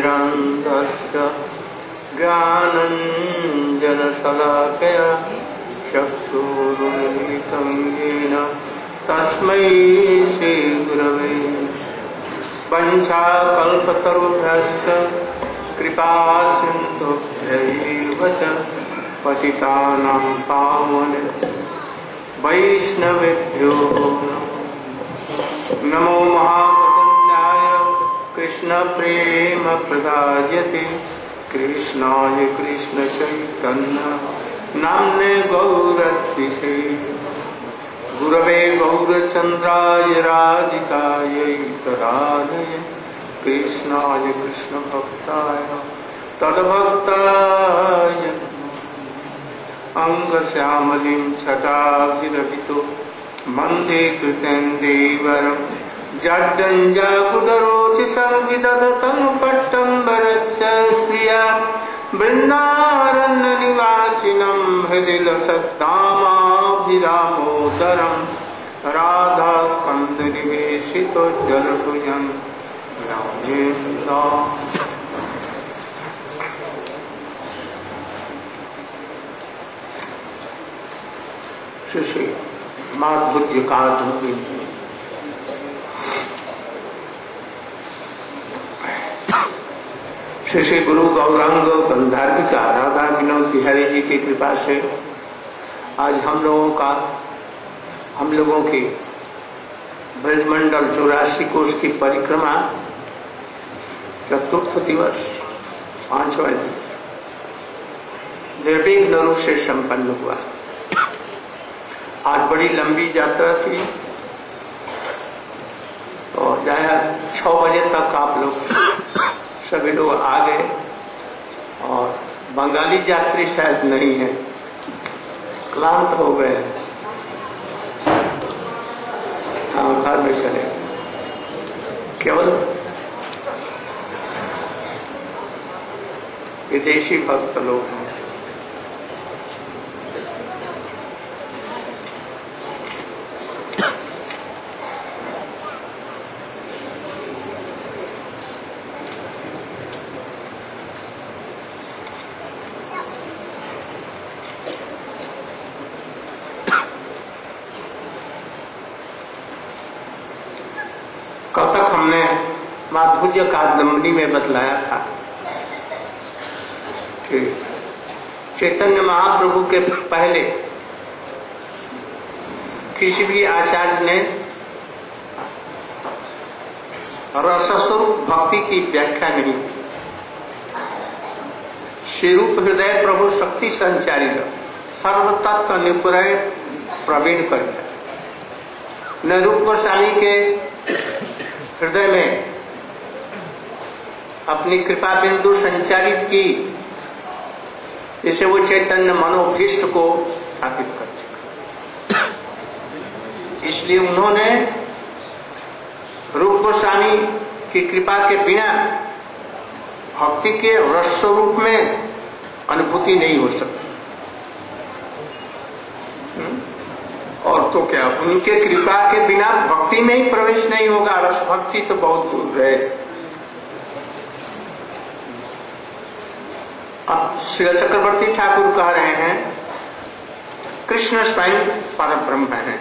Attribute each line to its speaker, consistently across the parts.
Speaker 1: ज्ञानाञ्जनशलाकया ज्ञानाञ्जनशलाकया चक्षुरुन्मिलितं येन तस्मै श्रीगुरवे वञ्चाकल्पतरुभ्यश्च कृपासिन्धुभ्यैव च पतितानां पावनेभ्यो वैष्णवेभ्यो नमो महाप्रदन्याय कृष्णप्रेमप्रदायते कृष्णाय कृष्णचैतन्य नाम्ने गौरत्विषे गुरवे गौरचन्द्राय राधिकायै तदालये कृष्णाय कृष्णभक्ताय तद्भक्ताय अंगश्यामलिं छटाभिरभितो वन्दे कृतेन्दीवरं जड्डञ्जाकुदरोति संविदधतं पट्टम्बरस्य श्रिया वृन्दारण्यनिवासिनं हृदि लसद्दामाभिरामोदरं राधास्कन्धनिवेशितो जलभुजं श्री माधुर्य का श्री गुरु गौरांग गंधार्विका राधा विनोद बिहारी जी की कृपा से आज हम लोगों की ब्रजमंडल 84 कोष की परिक्रमा चतुर्थ दिवस 5वां दिवस निर्विघ्न रूप से संपन्न हुआ। आज बड़ी लंबी यात्रा थी तो 6 बजे तक आप लोग सभी लोग आ गए और बंगाली यात्री शायद नहीं है, क्लांत हो गए, हाँ घर में चले, केवल विदेशी भक्त लोग हैं। कब तक हमने माधुर्य कादम्बरी में बतलाया था कि चैतन्य महाप्रभु के पहले किसी भी आचार्य ने रसस्वरूप भक्ति की व्याख्या नहीं की। श्रीरूप हृदय प्रभु शक्ति संचारी सर्वतत्व निपुण प्रवीण कर न रूप गोस्वामी के हृदय में अपनी कृपा बिंदु संचारित की, जिसे वो चैतन्य मनोभीष्ट को स्थापित कर चुका। इसलिए उन्होंने रूप गोस्वामी की कृपा के बिना भक्ति के रस स्वरूप में अनुभूति नहीं हो सकती। और तो क्या, उनके कृपा के बिना भक्ति में ही प्रवेश नहीं होगा। रस भक्ति तो बहुत दूर है। अब श्री चक्रवर्ती ठाकुर कह रहे हैं कृष्ण स्वयं परब्रह्म हैं।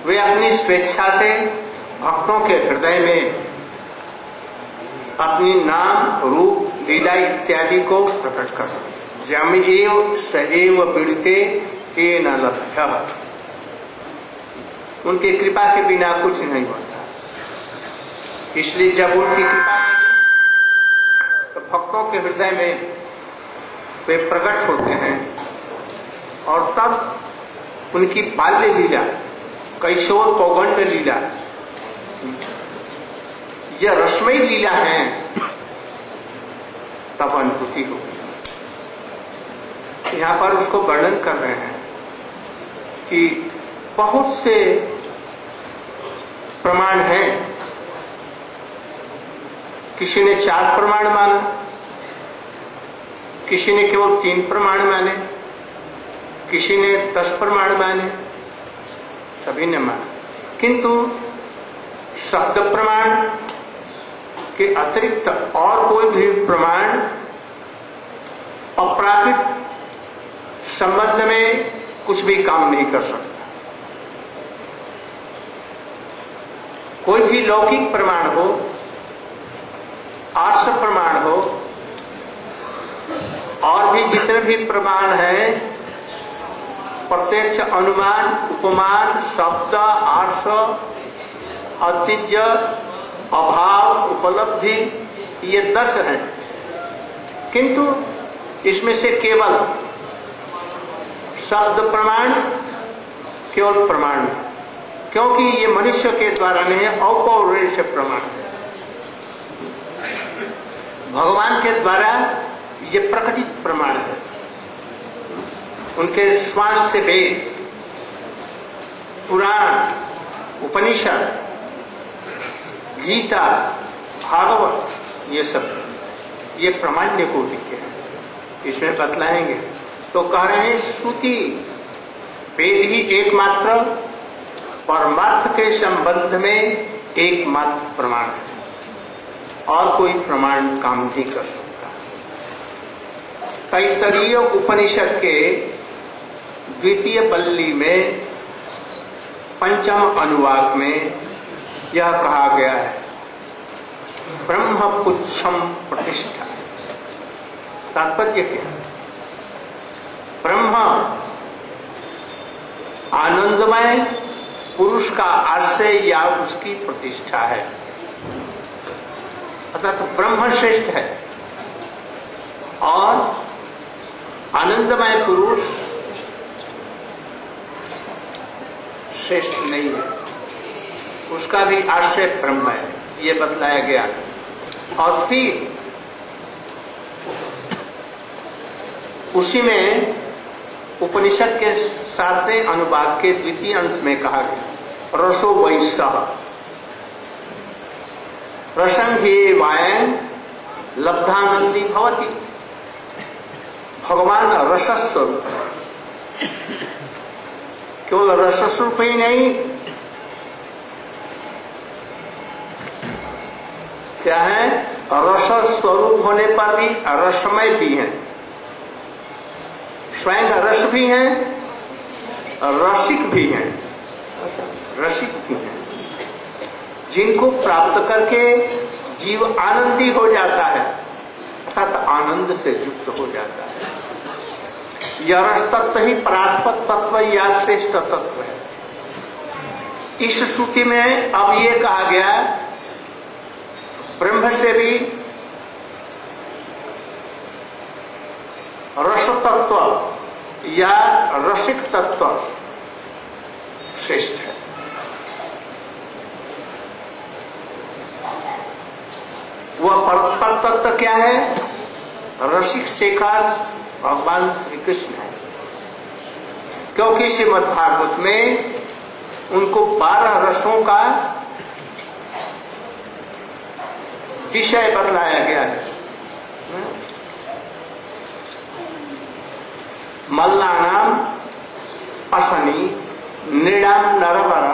Speaker 1: वे अपनी स्वेच्छा से भक्तों के हृदय में अपनी नाम रूप लीला इत्यादि को प्रकट कर जमेव सएव पीड़िते ये न लभ्य। उनकी कृपा के बिना कुछ नहीं होता। इसलिए जब उनकी कृपा तो भक्तों के हृदय में वे प्रकट होते हैं और तब उनकी बाल्य लीला, कैशोर पौगंड लीला, यह रसमयी लीला है, तब अनुभूति होगी। यहाँ पर उसको वर्णन कर रहे हैं कि बहुत से प्रमाण हैं। किसी ने 4 प्रमाण माना, किसी ने केवल 3 प्रमाण माने, किसी ने 10 प्रमाण माने, सभी ने माना। किंतु शब्द प्रमाण के अतिरिक्त और कोई भी प्रमाण अप्राकृत संबंध में कुछ भी काम नहीं कर सकता। कोई भी लौकिक प्रमाण हो, आर्ष प्रमाण हो, और भी जितने भी प्रमाण हैं, प्रत्यक्ष, अनुमान, उपमान, शब्द, आर्ष, अतिज्य, अभाव, उपलब्धि, ये 10 हैं। किंतु इसमें से केवल शब्द प्रमाण केवल प्रमाण, क्योंकि ये मनुष्य के द्वारा नहीं है, औपौरुष प्रमाण है। भगवान के द्वारा ये प्रकटित प्रमाण है। उनके श्वास से वेद, पुराण, उपनिषद, गीता, भागवत, ये सब ये प्रामाण्य कोटि के हैं। इसमें बतलाएंगे तो कह रहे हैं श्रुति वेद ही एकमात्र परमार्थ के संबंध में एकमात्र प्रमाण है और कोई प्रमाण काम नहीं कर सकता। तैत्तरीय उपनिषद के द्वितीय बल्ली में पंचम अनुवाक में यह कहा गया है, ब्रह्म पुच्छम प्रतिष्ठा। तात्पर्य क्या है? ब्रह्म आनंदमय पुरुष का आश्रय या उसकी प्रतिष्ठा है, अर्थात ब्रह्म श्रेष्ठ है और आनंदमय पुरुष श्रेष्ठ नहीं है, उसका भी आश्रय ब्रह्म है, ये बतलाया गया। और फिर उसी में उपनिषद के 7वें अनुवाक के द्वितीय अंश में कहा गया, रसो वैश्य रसं हे वायं लब्धानंदी भवति। भगवान रसस्वरूप, केवल रसस्वरूप ही नहीं, क्या है, रस स्वरूप होने पर भी रसमय भी है, स्वयं रस भी है, रसिक भी है, रसिक भी है, जिनको प्राप्त करके जीव आनंदी हो जाता है, अर्थात आनंद से युक्त हो जाता है। यह रस तत्व ही परात्पर तत्व या श्रेष्ठ तत्व है। इस श्रुति में अब ये कहा गया, ब्रह्म से भी रस तत्व या रसिक तत्व श्रेष्ठ है। वह परस्पर तत्व क्या है? रसिक शेखर भगवान श्री कृष्ण है, क्योंकि श्रीमद् भागवत में उनको 12 रसों का विषय बतलाया गया है। मल्लानाम असनी नृणाम नरवर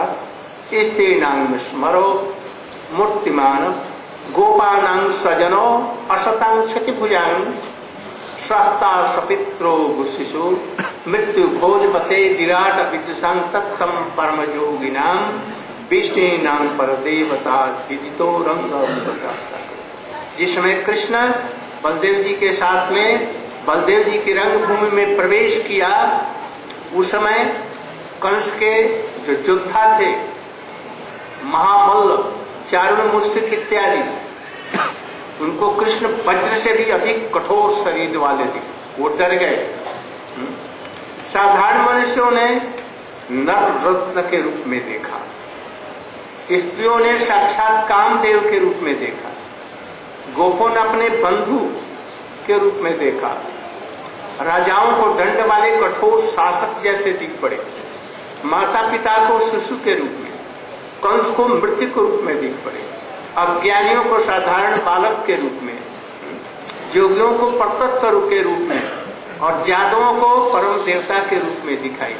Speaker 1: स्त्रीणांग स्मरो मूर्तिमान गोपानां स्वजनो असतां क्षतिभुजां स्वस्था सपित्रो गुशिशु मृत्यु भोजपते विराट विदुषां तत्तम परमयोगिनां विष्णुनां परदेवता विदितो रंग। जिसमें कृष्ण बलदेव जी के साथ में बलदेव जी की रंगभूमि में प्रवेश किया, उस समय कंस के जो योद्धा थे, महामल्ल, चारुण मुष्टिक इत्यादि, उनको कृष्ण वज्र से भी अधिक कठोर शरीर वाले थे, वो डर गए। साधारण मनुष्यों ने नर रत्न के रूप में देखा, स्त्रियों ने साक्षात कामदेव के रूप में देखा, गोपों ने अपने बंधु के रूप में देखा, राजाओं को दंड वाले कठोर शासक जैसे दिख पड़े, माता पिता को शिशु के रूप में, कंस को मृत्यु के रूप में दिख पड़े, अज्ञानियों को साधारण बालक के रूप में, योगियों को परतत्व के रूप में और जादुओं को परम देवता के रूप में दिखाई।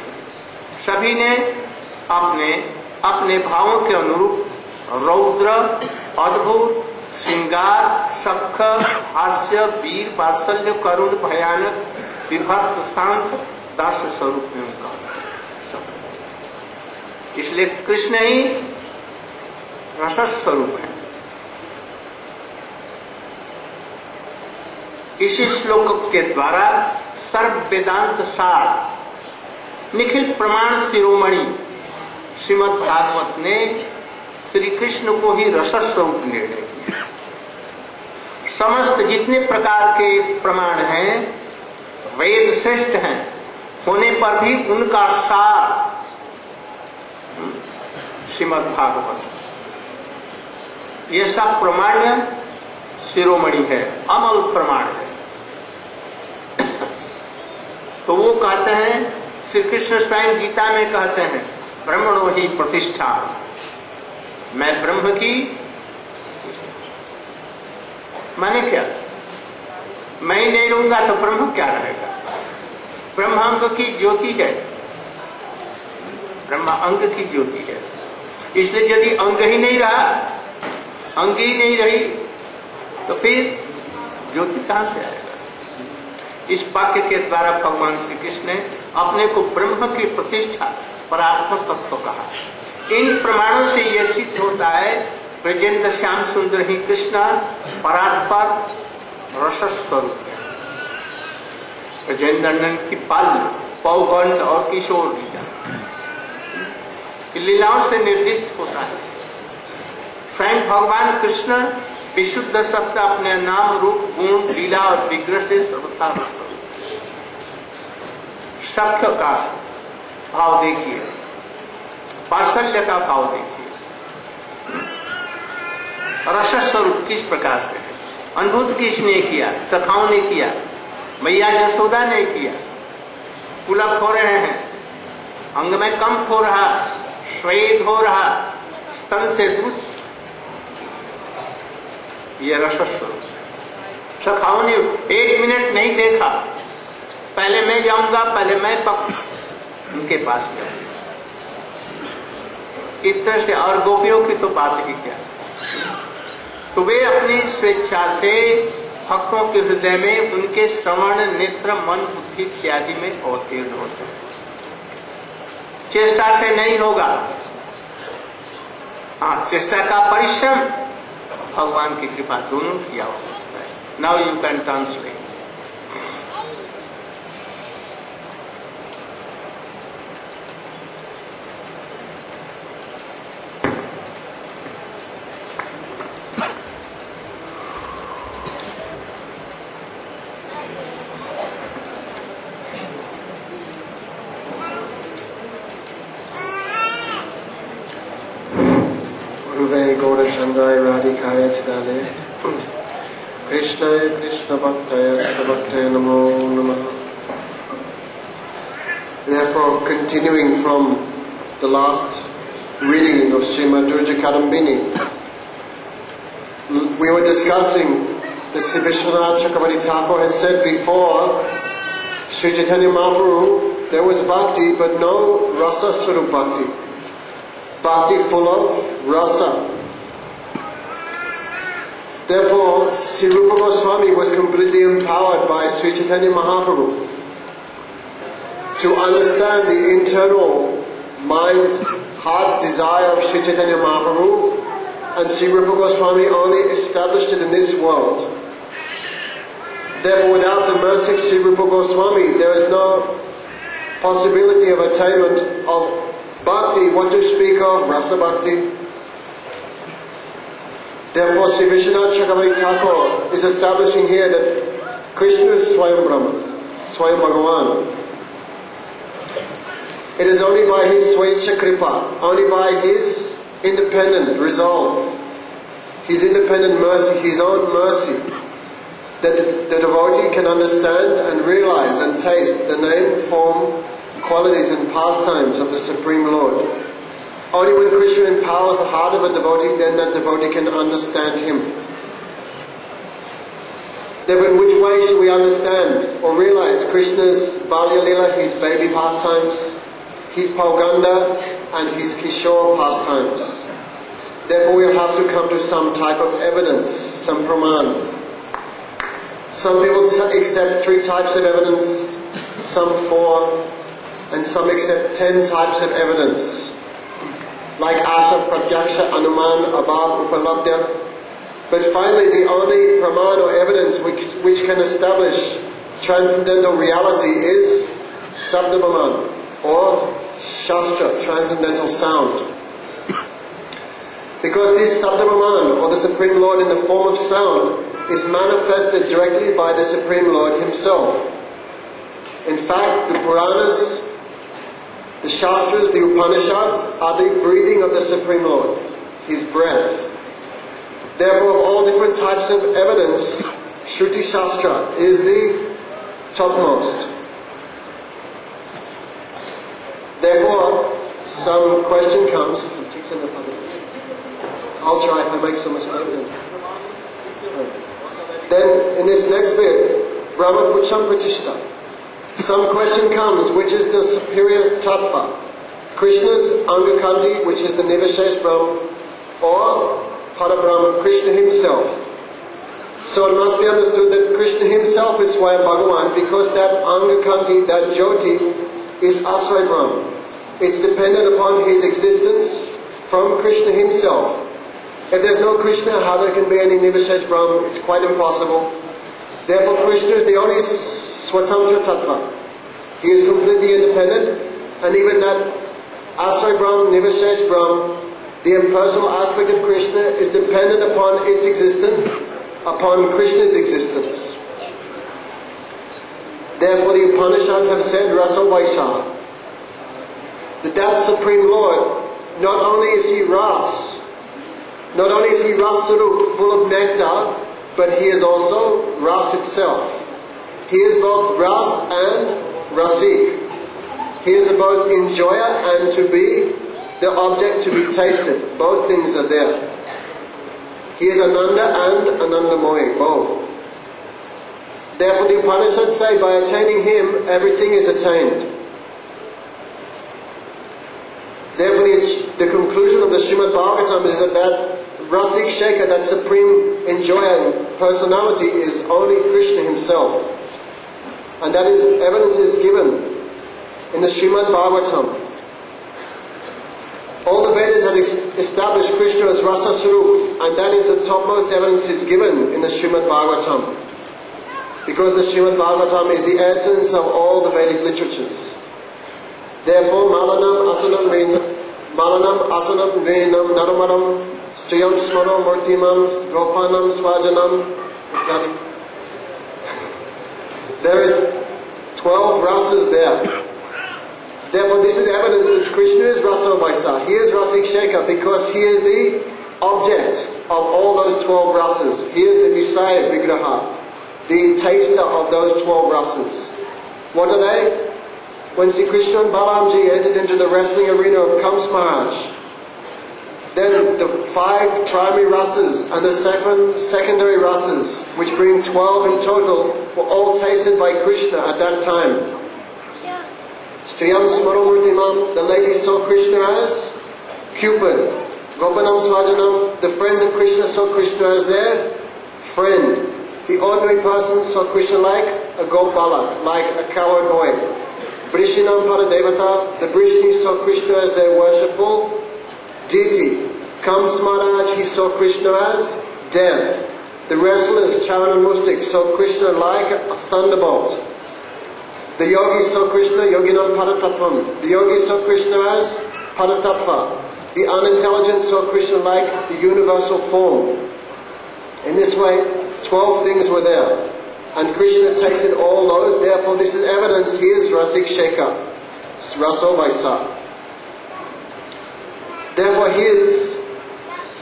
Speaker 1: सभी ने अपने अपने भावों के अनुरूप रौद्र, अद्भुत, श्रृंगार, सख, हास्य, वीर, वात्सल्य, करुण, भयानक, विभत्स, शांत, दास स्वरूप में उनका सब। इसलिए कृष्ण ही रस स्वरूप है। इसी श्लोक के द्वारा सर्व वेदांत सार, निखिल प्रमाण शिरोमणि श्रीमद् भागवत ने श्री कृष्ण को ही रस स्वरूप निर्णय किया। समस्त जितने प्रकार के प्रमाण हैं, वेद श्रेष्ठ हैं, होने पर भी उनका सार श्रीमद् भागवत, ये सब प्रमाण शिरोमणि है, अमल प्रमाण है। तो वो कहते हैं, श्री कृष्ण स्वयं गीता में कहते हैं, ब्रह्मणो ही प्रतिष्ठा, मैं ब्रह्म की, माने क्या, मैं ही नहीं रहूंगा तो ब्रह्म क्या रहेगा। ब्रह्म अंग की ज्योति है, ब्रह्म अंग की ज्योति है। इसलिए यदि अंग ही नहीं रहा, अंग ही नहीं रही, तो फिर ज्योति कहां से आएगा। इस वाक्य के द्वारा भगवान श्री कृष्ण ने अपने को ब्रह्म की प्रतिष्ठा, परात्म तत्व कहा। इन प्रमाणों से यह सिद्ध होता है, ब्रजेंद्र श्याम सुंदर ही कृष्ण परात्पर रस स्वरूप है। ब्रजेंद्र नंद की पाल, पौगंड और किशोर लीलाओं से निर्दिष्ट होता है। स्वयं भगवान कृष्ण विशुद्ध सत्य अपने नाम, रूप, गुण, लीला और विग्रह से सर्वथा सत्य का भाव देखिए, वात्सल्य का भाव देखिए, रस स्वरूप किस प्रकार से है। अनुभूत किसने किया, सखाओं ने किया, मैया यशोदा ने किया। पुलक हो रहे हैं, अंग में कंप हो रहा, श्वेत हो रहा, स्तन से दूध, ये रस स्वरूप। सखाओं ने 1 मिनट नहीं देखा, पहले मैं जाऊंगा, पहले मैं उनके पास जाऊंगा। इस तरह से, और गोपियों की तो बात ही क्या। तो वे अपनी स्वेच्छा से भक्तों के हृदय में उनके श्रवण, नेत्र, मन, बुद्धि इत्यादि में अवतीर्ण होते हैं। चेष्टा से नहीं होगा, हाँ, चेष्टा का परिश्रम, भगवान की कृपा दोनों किया हो सकता है। Now you can translate.
Speaker 2: Gaurachandrai Radhikaya Chidale Krishnaya Krishna Bhaktaya Bhaktaya Namo Namaha. Therefore, continuing from the last reading of Srimad Durja Kadambini, we were discussing that Sri Vishwanath Chakravarti Thakur has said before, Sri Chaitanya Mahaprabhu, there was bhakti but no rasa swarup bhakti. Bhakti full of rasa. Therefore, Sri Rupa Goswami was completely empowered by Sri Chaitanya Mahaprabhu to understand the internal mind's, heart's desire of Sri Chaitanya Mahaprabhu, and Sri Rupa Goswami only established it in this world. Therefore, without the mercy of Sri Rupa Goswami, there is no possibility of attainment of bhakti, what to speak of rasa bhakti. Therefore, Sri Vishwanath Chakravarti Thakur is establishing here that Krishna is Swayam Brahma, Swayam Bhagavan. It is only by his Swaicha Kripa, only by his independent resolve, his independent mercy, his own mercy, that the devotee can understand and realize and taste the name, form, qualities and pastimes of the Supreme Lord. Only when Krishna empowers the heart of a devotee, then that devotee can understand him. Therefore, in which way should we understand or realize Krishna's Balya Lila, his baby pastimes, his Pauganda and his Kishore pastimes? Therefore we'll have to come to some type of evidence, some praman. Some people accept 3 types of evidence, some 4, and some accept 10 types of evidence. Like Asha, Pratyaksha, Anuman, Abhav, Upalabdya. But finally the only praman or evidence which can establish transcendental reality is Sabdabaman, or Shastra, transcendental sound. Because this Sabdabaman, or the Supreme Lord in the form of sound, is manifested directly by the Supreme Lord Himself. In fact, the Puranas, the Shastras, the Upanishads are the breathing of the Supreme Lord, His breath. Therefore, of all different types of evidence, Shruti Shastra is the topmost. Therefore, some question comes. I'll try if I make some mistake. Then, in this next bit, Brahma Pucham Pratishta. Some question comes, which is the superior tattva? Krishna's Angakanti, which is the Nivashesh Brahma, or Parabrahma, Krishna Himself. So it must be understood that Krishna Himself is Swayam Bhagavan, because that Angakanti, that Jyoti, is Asray Brahma. It's dependent upon His existence from Krishna Himself. If there's no Krishna, how there can be any Nivashesh Brahma? It's quite impossible. Therefore Krishna is the only Swatantra Tattva. He is completely independent, and even that Asray Brahma, Nivashesh Brahma, the impersonal aspect of Krishna is dependent upon its existence, upon Krishna's existence. Therefore the Upanishads have said, Raso Vaisha, that Supreme Lord, not only is He Ras, not only is He Ras Sarup, full of nectar, but He is also Ras itself. He is both Ras and Rasik. He is the both enjoyer and to be the object to be tasted. Both things are there. He is Ananda and Anandamoy, both. Therefore the Upanishads say, by attaining Him, everything is attained. Therefore the conclusion of the Srimad Bhagavatam is that Rasik Shekhar, that supreme enjoyer and personality, is only Krishna Himself. And that is, evidence is given in the Srimad Bhagavatam. All the Vedas have established Krishna as Rasa Sarup, and that is the topmost evidence is given in the Srimad Bhagavatam. Because the Srimad Bhagavatam is the essence of all the Vedic literatures. Therefore, Malanam Asanam Venam Naramaram Striyam Smaro Murtimam Gopanam Swajanam ityadi. There is 12 rasas there. Therefore this is evidence that Krishna is Rasa Vaisa. He is Rasik Shekhar because He is the object of all those 12 rasas. He is the Visaya Vigraha, the taster of those 12 rasas. What are they? When Sri Krishna and Balaramji entered into the wrestling arena of Kams Maharaj, then the 5 primary rasas and the 7 secondary rasas, which bring 12 in total, were all tasted by Krishna at that time. Striyam Smaramurtimam, the ladies saw Krishna as Cupid. Gopanam Swajanam, the friends of Krishna saw Krishna as their friend. The ordinary person saw Krishna like a Gopala, like a coward boy. Brishinam Paradevata, the Brishnis saw Krishna as their worshipful deity. Kams Maharaj, he saw Krishna as death. The wrestlers, Charan and Mustik, saw Krishna like a thunderbolt. The yogis saw Krishna, Yoginam Padatattvam. The yogis saw Krishna as Padatattva. The unintelligent saw Krishna like the universal form. In this way, 12 things were there. And Krishna tasted all those, therefore this is evidence He is Rasik Shekhar, Raso Vaisa. Therefore His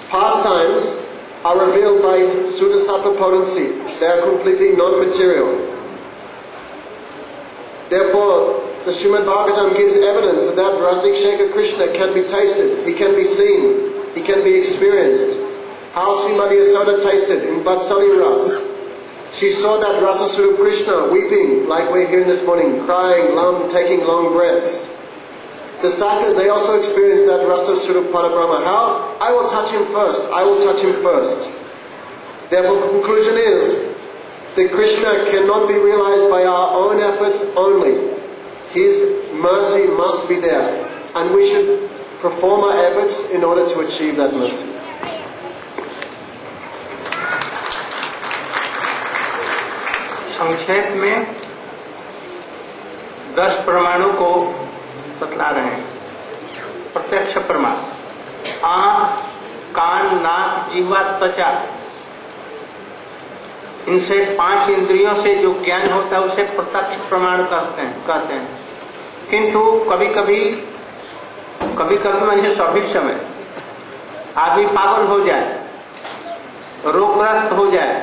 Speaker 2: pastimes are revealed by Sudasattva potency. They are completely non-material. Therefore, the Srimad Bhagavatam gives evidence that Rasik Shekhar Krishna can be tasted, He can be seen, He can be experienced. How Srimati Yasoda tasted in Vatsali Ras. She saw that Rasa Swarup Krishna weeping, like we're hearing this morning, crying, taking long breaths. The Sakas, they also experienced that Rasa Swarup Parabrahma. How? I will touch him first. I will touch him first. Therefore, the conclusion is that Krishna cannot be realized by our own efforts only. His mercy must be there. And we should perform our efforts in order to achieve that mercy.
Speaker 1: संक्षेप में 10 प्रमाणों को बतला रहे हैं। प्रत्यक्ष प्रमाण, आंख, कान, नाक, जीवा, त्वचा, इनसे 5 इंद्रियों से जो ज्ञान होता है उसे प्रत्यक्ष प्रमाण कहते हैं। किंतु कभी कभी मैंने सभी समय आदमी पागल हो जाए, रोगग्रस्त हो जाए,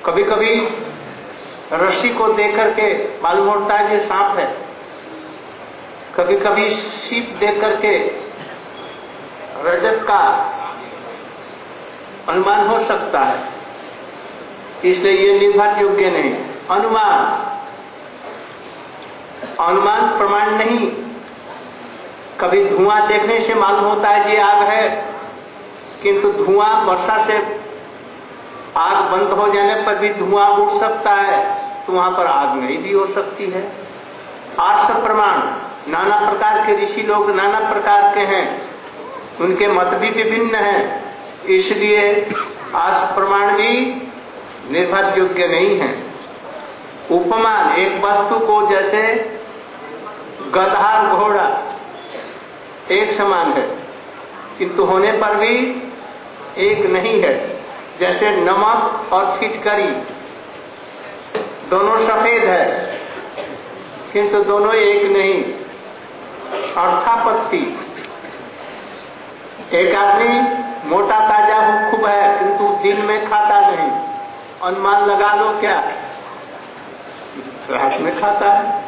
Speaker 1: कभी कभी रस्सी को देख करके मालूम होता है कि सांप है, कभी कभी सीप देख करके रजत का अनुमान हो सकता है, इसलिए ये निर्भर योग्य नहीं। अनुमान प्रमाण नहीं। कभी धुआं देखने से मालूम होता है कि आग है, किंतु धुआं वर्षा से आग बंद हो जाने पर भी धुआं उठ सकता है, तो वहां पर आग नहीं भी हो सकती है। आश्र प्रमाण, नाना प्रकार के ऋषि लोग नाना प्रकार के हैं, उनके मत भी विभिन्न हैं, इसलिए आश्र प्रमाण भी निर्भर योग्य नहीं है। उपमान, एक वस्तु को जैसे गधा घोड़ा एक समान है, किंतु होने पर भी एक नहीं है। जैसे नमक और फिटकरी दोनों सफेद है, किंतु दोनों एक नहीं। अर्थापत्ति, एक आदमी मोटा ताजा खूब है, किंतु दिन में खाता नहीं, अनुमान लगा लो क्या, रात में खाता है,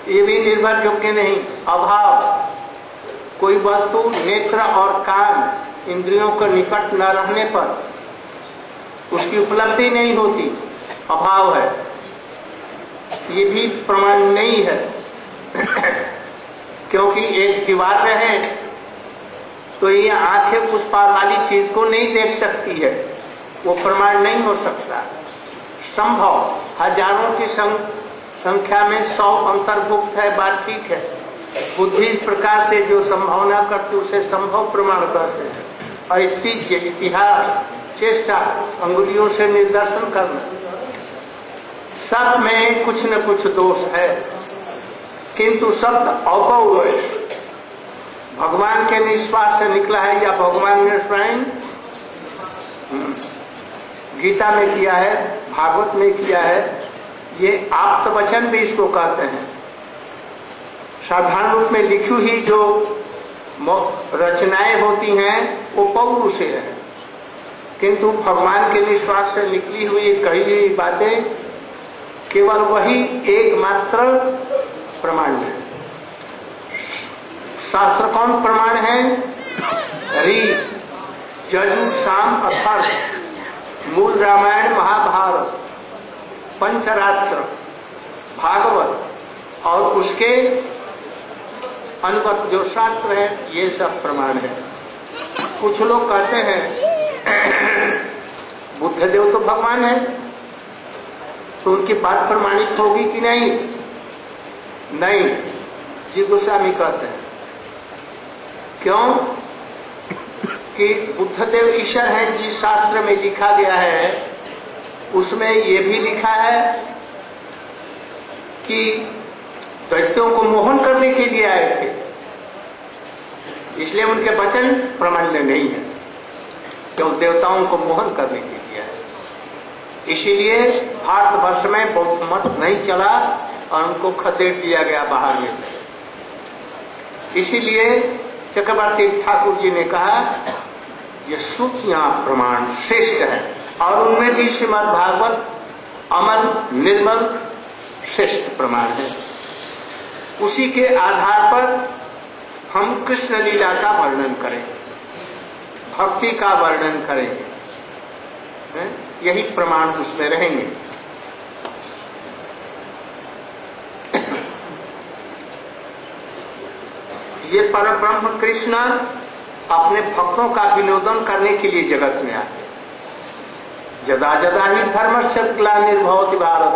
Speaker 1: ये भी निर्भर योग्य नहीं। अभाव, कोई वस्तु नेत्र और कान इंद्रियों के निकट न रहने पर उसकी उपलब्धि नहीं होती, अभाव है, ये भी प्रमाण नहीं है। क्योंकि एक दीवार रहे तो ये आंखें उस पार वाली चीज को नहीं देख सकती है, वो प्रमाण नहीं हो सकता। संभव, हजारों की संख्या में 100 अंतर्भुक्त है, बात ठीक है। बुद्धि इस प्रकार से जो संभावना करती उसे संभव प्रमाण कहते हैं। ऐतिह्य, इतिहास, चेष्टा, अंगुलियों से निर्दर्शन करना, सब में कुछ न कुछ दोष है, किंतु शब्द अपौर भगवान के निश्वास से निकला है या भगवान ने स्वयं गीता में किया है, भागवत में किया है, ये आप्त वचन भी इसको कहते हैं। साधारण रूप में लिखी हुई जो रचनाएं होती हैं वो पौरुष है, किंतु भगवान के निश्वास से निकली हुई कही हुई बातें केवल वही एकमात्र प्रमाण है। शास्त्र कौन प्रमाण है? ऋग, यजु, साम, अथर्व, मूल रामायण, महाभारत, पंचरात्र, भागवत और उसके अनुगत जो शास्त्र है, ये सब प्रमाण है। कुछ लोग कहते हैं बुद्धदेव तो भगवान है, तो उनकी बात प्रमाणित होगी कि नहीं? नहीं, जी गोस्वामी कहते हैं। क्यों? कि बुद्धदेव ईश्वर है, जिस शास्त्र में लिखा गया है उसमें ये भी लिखा है कि दैत्यों को मोहन करने के लिए आए थे, इसलिए उनके वचन प्रमाण्य नहीं है, क्यों देवताओं को मोहन करने के लिए आए। इसीलिए भारतवर्ष में बौद्ध मत नहीं चला और उनको खदेड़ दिया गया बाहर में से। इसीलिए चक्रवर्ती ठाकुर जी ने कहा ये श्रुतियां प्रमाण श्रेष्ठ है, और उनमें भी श्रीमद् भागवत अमल निर्मल श्रेष्ठ प्रमाण है। उसी के आधार पर हम कृष्ण लीला का वर्णन करें, भक्ति का वर्णन करेंगे, यही प्रमाण उसमें रहेंगे। ये परब्रह्म कृष्ण अपने भक्तों का विनोदन करने के लिए जगत में आते। जदा जदा ही धर्मस्य ग्लानिर्भवति भारत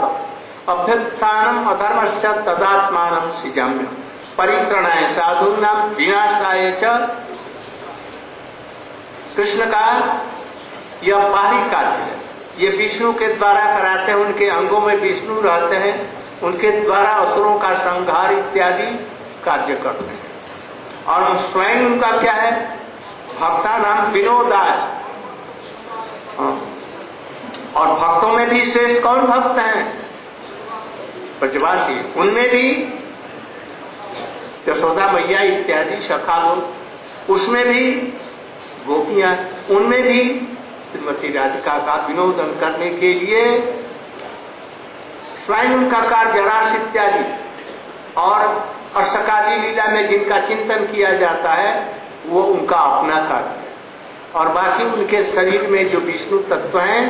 Speaker 1: अभ्युत्थानम अधर्मस्य तदात्मानं सृजाम्य परित्रणाय साधूनां विनाशाय च। कृष्ण का यह बाहरी कार्य है, ये विष्णु के द्वारा कराते हैं। उनके अंगों में विष्णु रहते हैं, उनके द्वारा असुरों का संहार इत्यादि कार्य करते हैं। और स्वयं उनका क्या है, भक्ता नाम विनोदाय। और भक्तों में भी श्रेष्ठ कौन भक्त हैं, ब्रजवासी। उनमें भी यशोदा मैया इत्यादि सखा लोग, उसमें भी गोपियां, उनमें भी श्रीमती राधिका का विनोदन करने के लिए स्वयं उनका कार्य रास इत्यादि और अष्टकाली लीला में जिनका चिंतन किया जाता है वो उनका अपना कार्य है। और बाकी उनके शरीर में जो विष्णु तत्व हैं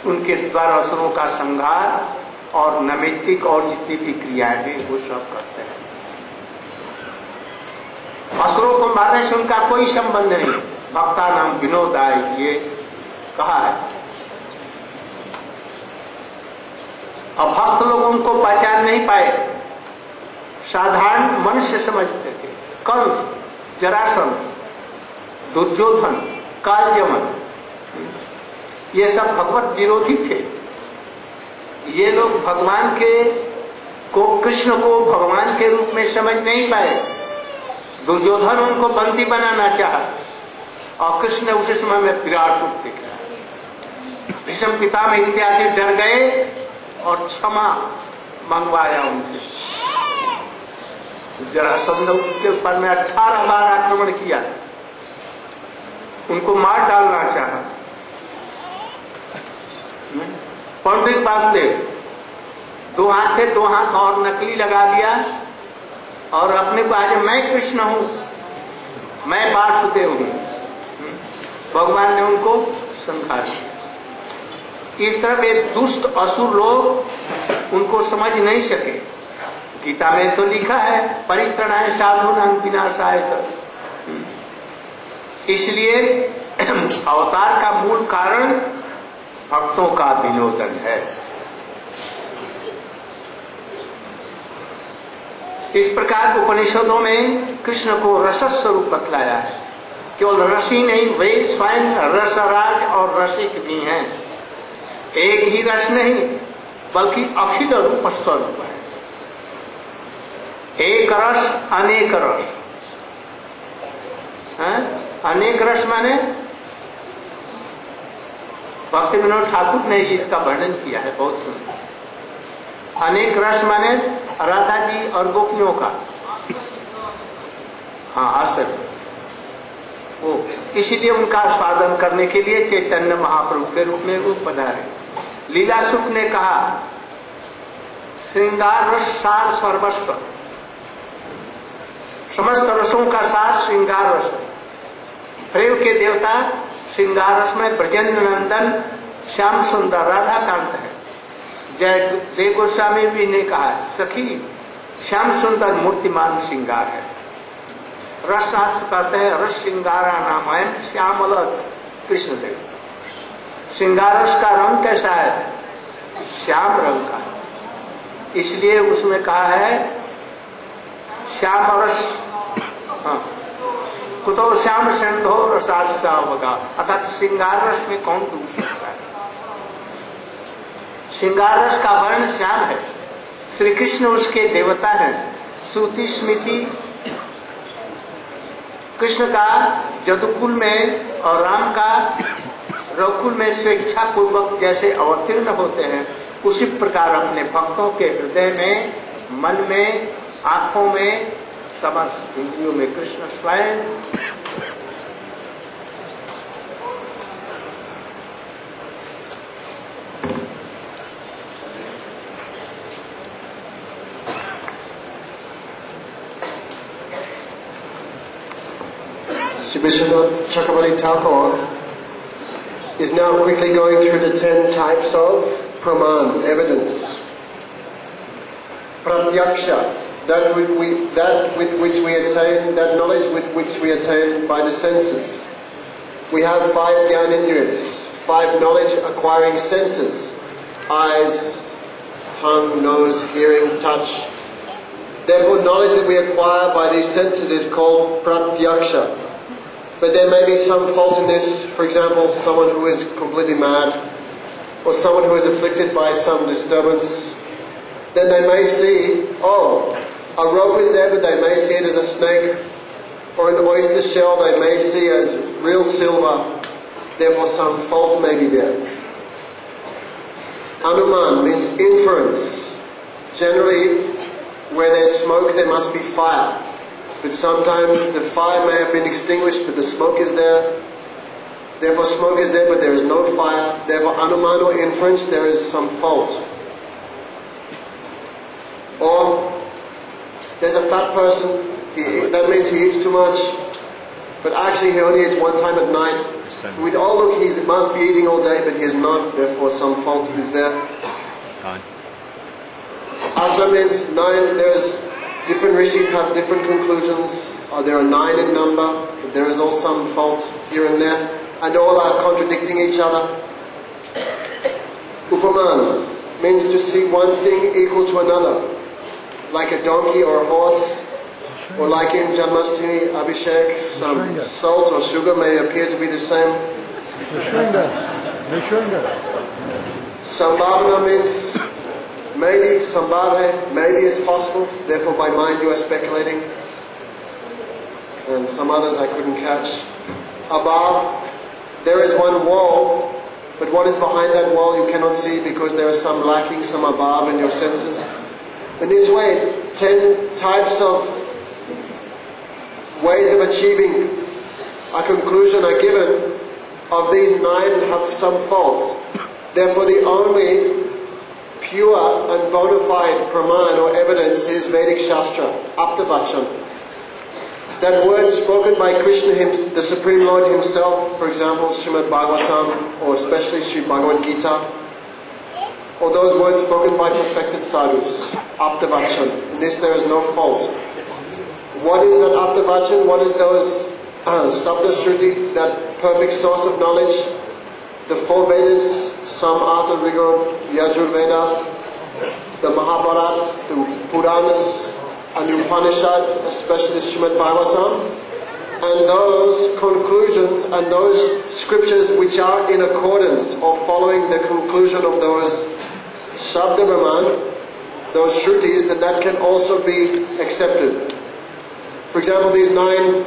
Speaker 1: उनके द्वारा असुरों का संहार और नैमित्तिक और जितनी भी क्रियाएं भी वो सब करते हैं। असुरों को मारने से उनका कोई संबंध नहीं। भक्ता नाम विनोदाय ये कहा है। अब भक्त लोग उनको पहचान नहीं पाए, साधारण मनुष्य समझते थे। कंस, जरासंध, दुर्योधन, कालजमन, ये सब भगवत विरोधी थे। ये लोग भगवान को कृष्ण को भगवान के रूप में समझ नहीं पाए। दुर्योधन उनको बंदी बनाना चाहा और कृष्ण ने उसी समय में विराट रूप दिखाया। भीष्म पितामह इत्यादि डर गए और क्षमा मंगवाया उनसे। जरासंध के ऊपर में 18 बार आक्रमण किया, उनको मार डालना चाहा। पंडित वासुदेव 2 हाथ थे, 2 हाथ और नकली लगा दिया और अपने को आज मैं कृष्ण हूं, मैं वासुदेव हूं। भगवान ने उनको संहार किया। इस तरह एक दुष्ट असुर लोग उनको समझ नहीं सके। गीता में तो लिखा है परित्रणाय साधूनां विनाशाय च। इसलिए अवतार का मूल कारण भक्तों का विनोदन है। इस प्रकार उपनिषदों में कृष्ण को रस स्वरूप बतलाया है। केवल रसी नहीं, वे स्वयं रसराज और रसिक भी हैं। एक ही रस नहीं बल्कि अखिल रूप स्वरूप है। एक रस अनेक रस है। अनेक रस माने भक्ति विनोद ठाकुर ने इसका वर्णन किया है बहुत सुंदर। अनेक रस माने राधा जी और गोपियों का, हाँ आश्चर्य वो, इसीलिए उनका स्वादन करने के लिए चैतन्य महाप्रभु के रूप में वो पधारे। लीला सुख ने कहा श्रृंगार रस सार सर्वस्व, समस्त रसों का सार श्रृंगार रस। प्रेम के देवता श्रृंगार रस में ब्रजेंद्र नंदन श्याम सुंदर राधा कांत है। जय गोस्वामी भी ने कहा सखी श्याम सुंदर मूर्तिमान श्रृंगार है। रस शास्त्र कहते हैं रस श्रृंगारा नाम है श्यामल कृष्णदेव। श्रृंगार रस का रंग कैसा है, श्याम रंग का। इसलिए उसमें कहा है श्याम रस, हाँ, कुतो श्याम सिंधो रसास्या होगा, अर्थात श्रृंगार रस में कौन डूब सकता है। श्रृंगार रस का वर्ण श्याम है। श्री कृष्ण उसके देवता हैं। श्रुति स्मृति कृष्ण का जदुकुल में और राम का रघुकुल में स्वेच्छा पूर्वक जैसे अवतीर्ण होते हैं, उसी प्रकार अपने भक्तों के हृदय में, मन में, आंखों में, समस्त इंद्रियों में कृष्ण स्वयं
Speaker 2: Sri Vishwanath Chakravarti Thakur is now quickly going through the 10 types of praman, evidence. Pratyaksha, that with which we attain, that knowledge with which we attain by the senses. We have 5 Gyanendriyas, 5 knowledge acquiring senses: eyes, tongue, nose, hearing, touch. Therefore, knowledge that we acquire by these senses is called pratyaksha. But there may be some fault in this. For example, someone who is completely mad, or someone who is afflicted by some disturbance. Then they may see, oh, a rope is there, but they may see it as a snake, or an oyster shell they may see as real silver. Therefore, some fault may be there. Anuman means inference. Generally, where there's smoke, there must be fire. But sometimes the fire may have been extinguished, but the smoke is there. Therefore, smoke is there, but there is no fire. Therefore, anuman or inference, there is some fault. Or there's a fat person. That means he eats too much, but actually he only eats one time at night. With all look, he must be eating all day, but he is not. Therefore, some fault is there.
Speaker 3: 9.
Speaker 2: Asra means 9. There's different rishis have different conclusions. There are 9 in number, but there is also some fault here and there, and all are contradicting each other. Upaman means to see one thing equal to another, like a donkey or a horse, or like in Janmashtami Abhishek, some salt or sugar may appear to be the same. Sambhavana means maybe, sambhave, maybe it's possible, therefore by mind you are speculating. And some others I couldn't catch. Above, there is one wall, but what is behind that wall you cannot see because there is some lacking, some above in your senses. In this way, 10 types of ways of achieving a conclusion are given. Of these 9 have some faults. Therefore, the only pure and bona fide praman or evidence is Vedic Shastra, Aptavachan. That word spoken by Krishna, the Supreme Lord Himself, for example, Srimad Bhagavatam, or especially Sri Bhagavad Gita, or those words spoken by perfected sadhus, Aptavachan. In this there is no fault. What is that Aptavachan? What is those Sabda Shruti, that perfect source of knowledge? The 4 Vedas, Samata, Rigor, Yajurveda, the Mahabharata, the Puranas, and the Upanishads, especially the Srimad Bhagavatam, and those conclusions and those scriptures which are in accordance or following the conclusion of those Sabda Brahman, those Shrutis, then that can also be accepted. For example, these 9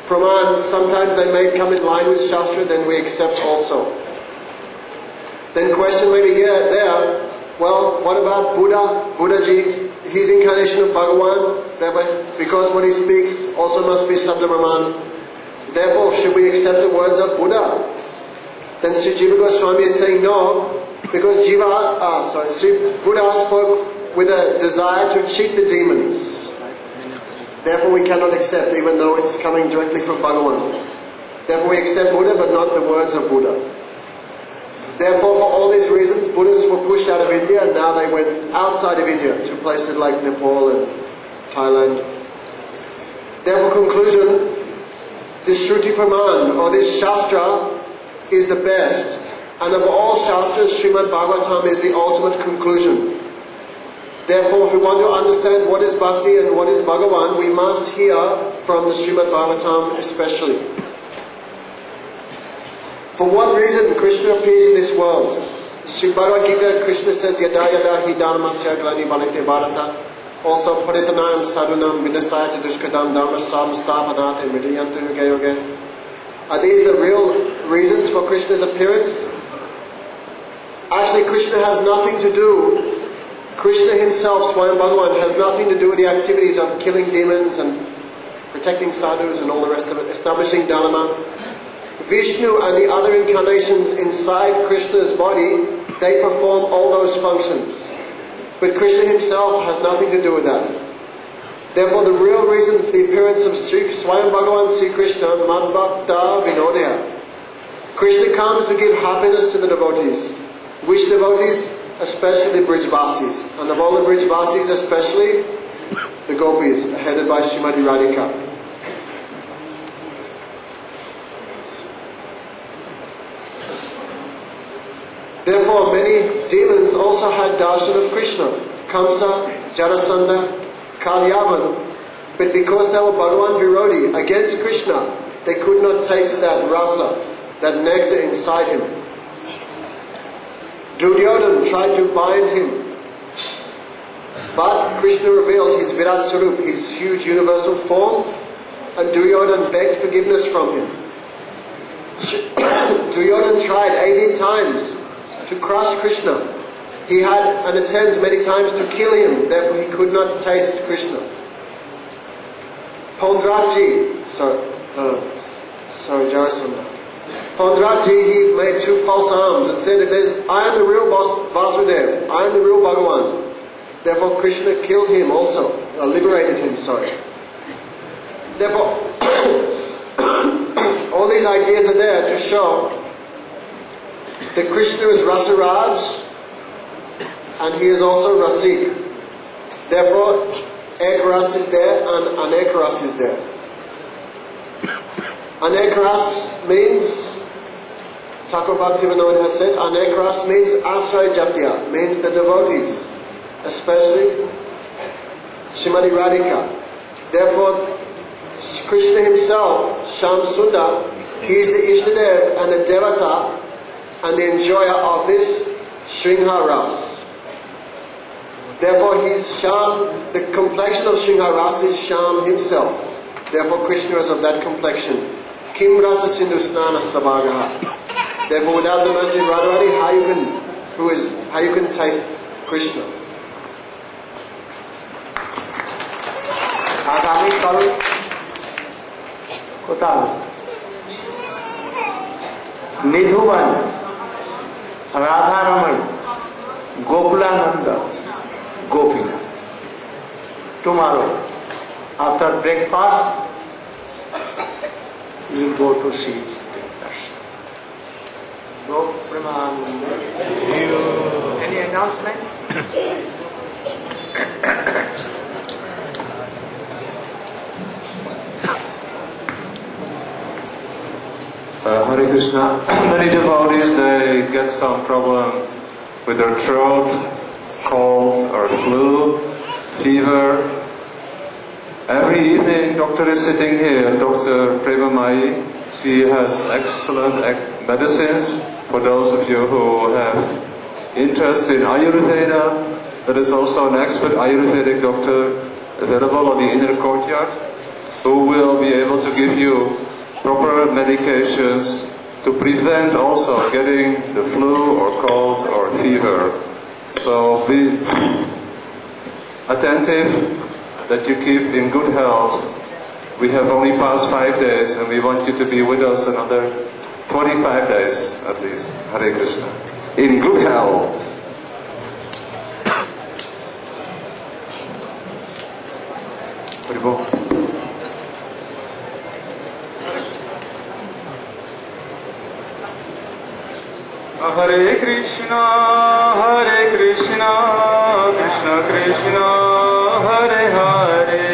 Speaker 2: Pramans, sometimes they may come in line with Shastra, then we accept also. Then question may be there, well, what about Buddha? Buddhaji, his incarnation of Bhagavan, because what he speaks also must be Sabda Brahman. Therefore, should we accept the words of Buddha? Then Sri Jiva Goswami is saying no, because Sri Buddha spoke with a desire to cheat the demons. Therefore we cannot accept, even though it's coming directly from Bhagavan. Therefore we accept Buddha, but not the words of Buddha. Therefore, for all these reasons, Buddhists were pushed out of India, and now they went outside of India to places like Nepal and Thailand. Therefore, conclusion, this Shruti Praman, or this Shastra, is the best. And of all Shastras, Srimad Bhagavatam is the ultimate conclusion. Therefore, if we want to understand what is Bhakti and what is Bhagavan, we must hear from the Srimad Bhagavatam especially. For what reason Krishna appears in this world? Sri Bhagavad Gita, Krishna says, Yada yada hi dharmasya glani balite bharata. Also, paritanayam sadhunam vinasayati dushkadam dharma samsthapanate mridayantu yoge yoge. Are these the real reasons for Krishna's appearance? Actually, Krishna has nothing to do. Krishna himself, Swayam Bhagavan, has nothing to do with the activities of killing demons and protecting sadhus and all the rest of it, establishing dharma. Vishnu and the other incarnations inside Krishna's body, they perform all those functions. But Krishna himself has nothing to do with that. Therefore, the real reason for the appearance of Sri Swayam Bhagavan Sri Krishna, Madbhakta Vinodaya. Krishna comes to give happiness to the devotees. Which devotees? Especially the Brijvasis. And of all the Brijvasis especially, the gopis, headed by Srimati Radhika. Therefore, many demons also had darshan of Krishna, Kamsa, Jarasandha, Kalyavan, but because they were Bhagavan Virodi against Krishna, they could not taste that rasa, that nectar inside him. Duryodhana tried to bind him, but Krishna revealed his Virat Swarup, his huge universal form, and Duryodhana begged forgiveness from him. Duryodhana tried 18 times to crush Krishna. He had an attempt many times to kill him, therefore he could not taste Krishna. Pondraji, Jarasandha. Pondraji, he made 2 false arms and said, I am the real Vasudev, I am the real Bhagavan. Therefore Krishna killed him also, liberated him, Therefore, all these ideas are there to show that Krishna is Rasaraj and he is also Rasik. Therefore, Ek Ras is there and Anek Ras is there. Anek Ras means, Thakur Bhaktivinoda has said, Anek Ras means Asray Jatya, means the devotees, especially Srimati Radhika. Therefore, Krishna himself, Sham Sundar, he is the Ishtadev and the Devata and the enjoyer of this Sringha Ras. Therefore, he's Sham, the complexion of Sringha Ras is Sham himself. Therefore, Krishna is of that complexion. Kim Rasa Sindhu Snana Sabagaha. Therefore, without the mercy of Radharani, how you can taste Krishna?
Speaker 1: आगामी कल कोताल Nidhuvan Radha Raman Gokulanand Gopina. Tomorrow, after breakfast, we will go to see Darshan. Go Premanande. Any announcement?
Speaker 3: Hare Krishna. Many devotees, they get some problem with their throat, cold or flu, fever. Every evening, doctor is sitting here, Dr. Premamai. She has excellent medicines for those of you who have interest in Ayurveda. There is also an expert Ayurvedic doctor available on the inner courtyard who will be able to give you proper medications to prevent also getting the flu or cold or fever. So be attentive that you keep in good health. We have only passed 5 days and we want you to be with us another 45 days at least. Hare Krishna. In good health. Haribol. Hare Krishna, Krishna Krishna, Hare Hare,